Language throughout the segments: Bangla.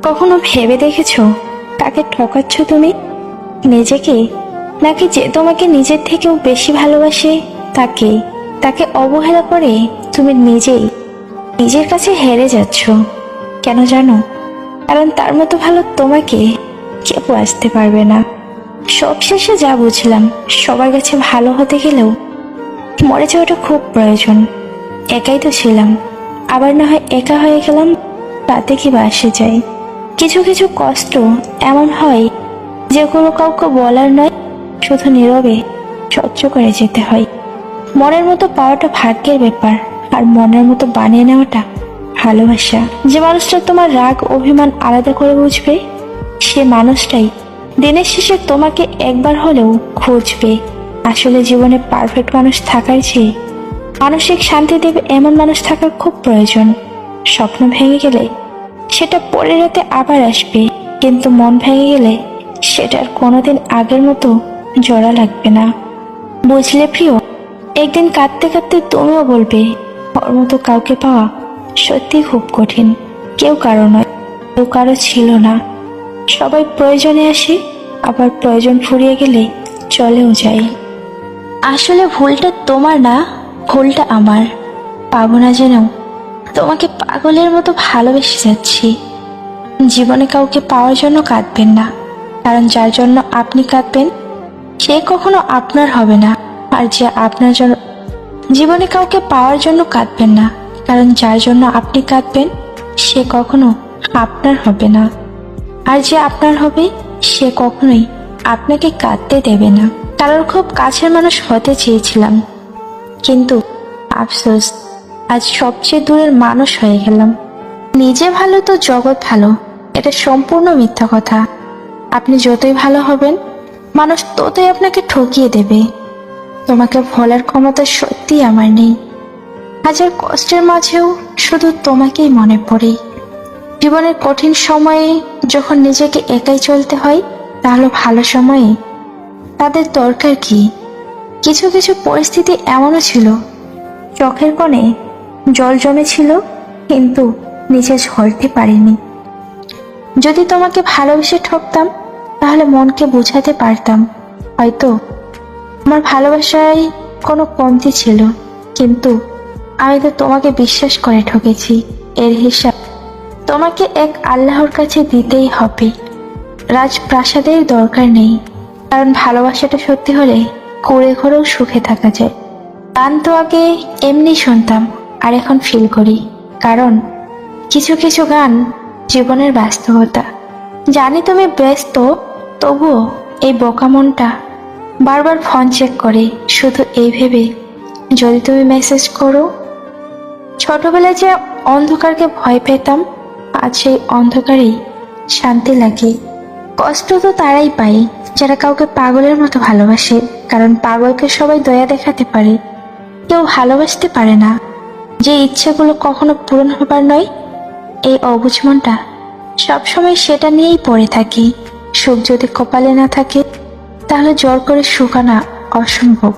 কখনো ভেবে দেখেছো কাকে ঠকাচ্ছ তুমি? নিজেকে, নাকি যে তোমাকে নিজের থেকেও বেশি ভালোবাসে তাকে? তাকে অবহেলা করে তুমি নিজেই নিজের কাছে হেরে যাচ্ছ। কেন জানো? কারণ তার মতো ভালো তোমাকে কেউ আসতে পারবে না। সবশেষে যা বুঝলাম, সবার কাছে ভালো হতে গেলেও মরে যাওয়াটা খুব প্রয়োজন। একাই তো ছিলাম, আবার না হয় একা হয়ে গেলাম, তাতে কি বা আসে যায়? কিছু কিছু কষ্ট এমন হয় যেগুলো কাউকে বলার নয়, শুধু নীরবে সহ্য করে যেতে হয়। মনের মতো পাওয়াটা ভাগ্যের ব্যাপার, আর মনের মতো বানিয়ে নেওয়াটা ভালোবাসা। যে মানুষটা তোমার রাগ অভিমান আলাদা করে বুঝবে, সে মানুষটাই দিনের শেষে তোমাকে একবার হলেও খুঁজবে। আসলে জীবনে পারফেক্ট মানুষ থাকার চেয়ে মানসিক শান্তি দেবে এমন মানুষ থাকা খুব প্রয়োজন। স্বপ্ন ভেঙে গেলে সেটা পরের রাতে আবার আসবে, কিন্তু মন ভেঙে গেলে সেটার কোনোদিন আগের মতো জোড়া লাগবে না। বুঝলে প্রিয়, একদিন কাঁদতে কাঁদতে তুমিও বলবে, ওর মতো কাউকে পাওয়া সত্যি খুব কঠিন। কেউ কারো নয়, কেউ কারো ছিল না। সবাই প্রয়োজনে আসে, আবার প্রয়োজন ফুরিয়ে গেলে চলেও যায়। আসলে ভুলটা তোমার না, ভুলটা আমার। পাবো না জেনেও তোমাকে পাগলের মতো ভালোবেসে যাচ্ছি। জীবনে কাউকে পাওয়ার জন্য কাঁদবেন না, কারণ যার জন্য আপনি কাঁদবেন সে কখনো আপনার হবে না। আর যে আপনার জন্য জীবনে কাউকে পাওয়ার জন্য কাঁদবেন না, কারণ যার জন্য আপনি কাঁদবেন সে কখনো আপনার হবে না। আর যে আপনার হবে সে কখনোই আপনাকে কাঁদতে দেবে না। কারোর খুব কাছের মানুষ হতে চেয়েছিলাম, কিন্তু আফসোস আজ সবচেয়ে দূরের মানুষ হয়ে গেলাম। নিজে ভালো তো জগৎ ভালো, এটা সম্পূর্ণ মিথ্যা কথা। আপনি যতই ভালো হবেন, মানুষ ততই আপনাকে ঠকিয়ে দেবে। তোমাকে ভোলার ক্ষমতা সত্যি আমার নেই। হাজার কষ্টের মাঝেও শুধু তোমাকেই মনে পড়ে। জীবনের কঠিন সময়ে যখন নিজেকে একাই চলতে হয়, তাহলে ভালো সময়ে তাদের দরকার কি? কিছু কিছু পরিস্থিতি এমনও ছিল, চোখের কোণে জল জমেছিল, কিন্তু নিচে ঝরতে পারিনি। যদি তোমাকে ভালোবেসে ঠকতাম, তাহলে মনকে বোঝাতে পারতাম, হয়তো আমার ভালোবাসায় কোনো কমতি ছিল, কিন্তু আমি তো তোমাকে বিশ্বাস করে ঠকেছি। এর হিসাব তোমাকে এক আল্লাহর কাছে দিতেই হবে। রাজপ্রাসাদের দরকার নেই, কারণ ভালোবাসাটা সত্যি হলে কুঁড়ে ঘরেও সুখে থাকা যায়। গান তো আগে এমনি শুনতাম, আর এখন ফিল করি, কারণ কিছু কিছু গান জীবনের বাস্তবতা। জানি তুমি ব্যস্ত, তবুও এই বোকা মনটা বারবার ফোন চেক করে, শুধু এই ভেবে যদি তুমি মেসেজ করো। ছোটবেলায় যে অন্ধকারকে ভয় পেতাম, আজ সেই অন্ধকারেই শান্তি লাগে। কষ্ট তো তারাই পায় যারা কাউকে পাগলের মতো ভালোবাসে, কারণ পাগলকে সবাই দয়া দেখাতে পারে, কেউ ভালোবাসতে পারে না। যে ইচ্ছেগুলো কখনো পূরণ হবার নয়, এই অবুঝ মনটা সবসময় সেটা নিয়েই পড়ে থাকি। সুখ যদি কপালে না থাকে, তাহলে জোর করে সুখ আনা অসম্ভব।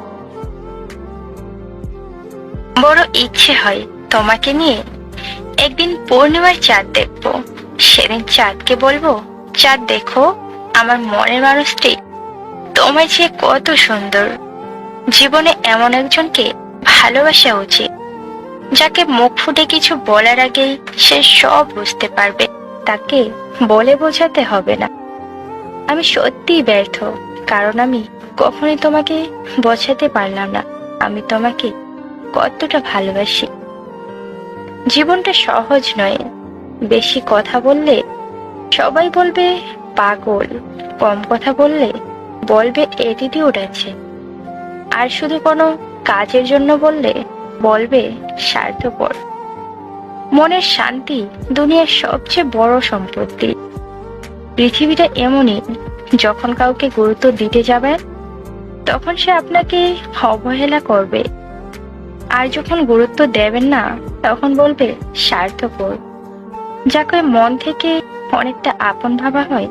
বড় ইচ্ছে হয় তোমাকে নিয়ে একদিন পূর্ণিমার চাঁদ দেখবো। সেদিন চাঁদকে বলবো, চাঁদ দেখো, আমার মনের মানুষটি তোমায় যে কত সুন্দর। জীবনে এমন একজনকে ভালোবাসা উচিত, যাকে মুখ ফুটে কিছু বলার আগেই সে সব বুঝতে পারবে। তাকে বলে বোঝাতে হবে না। আমি সত্যিই ব্যর্থ, কারণ আমি কখনোই তোমাকে বোঝাতে পারলাম না আমি তোমাকে কতটা ভালোবাসি। জীবনটা সহজ নয়। বেশি কথা বললে সবাই বলবে পাগল, কম কথা বললে বলবে অ্যাটিটিউড আছে, আর শুধু কোনো কাজের জন্য বললে বলবে স্বার্থপর। মনের শান্তি দুনিয়ার সবচেয়ে বড় সম্পত্তি। পৃথিবীটা এমনই, যখন কাউকে গুরুত্ব দিতে যাবেন তখন সে আপনাকে অবহেলা করবে, আর যখন গুরুত্ব দেবেন না তখন বলবে স্বার্থপর। যাকে মন থেকে অনেকটা আপন ভাবা হয়,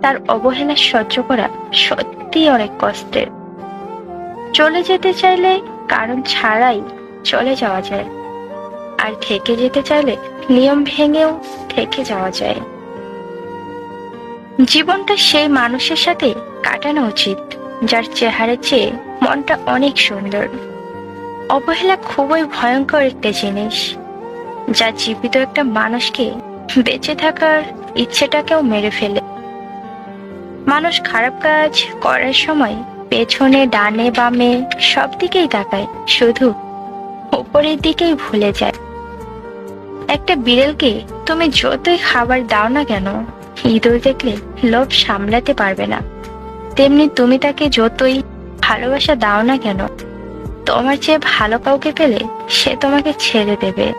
তার অবহেলা সহ্য করা সত্যি অনেক কষ্টের। চলে যেতে চাইলে কারণ ছাড়াই চলে যাওয়া যায়, আর থেকে যেতে চাইলে নিয়ম ভেঙেও থেকে যাওয়া যায়। জীবনটা সেই মানুষের সাথে কাটানো উচিত যার চেহারা চেয়ে মনটা অনেক সুন্দর। অবহেলা খুবই ভয়ঙ্কর একটা জিনিস, যা জীবিত একটা মানুষকে বেঁচে থাকার ইচ্ছেটাকেও মেরে ফেলে। মানুষ খারাপ কাজ করার সময় পেছনে ডানে বামে সব দিকেই তাকায়, শুধু উপরের দিকেই ভুলে যায়। একটা বিড়ালকে তুমি যতই খাবার দাও না কেন, ইঁদুর দেখলে লোভ সামলাতে পারবে না। তেমনি তুমি তাকে যতই ভালোবাসা দাও না কেন, তোমার চেয়ে ভালো কাউকে পেলে সে তোমাকে ছেড়ে দেবে।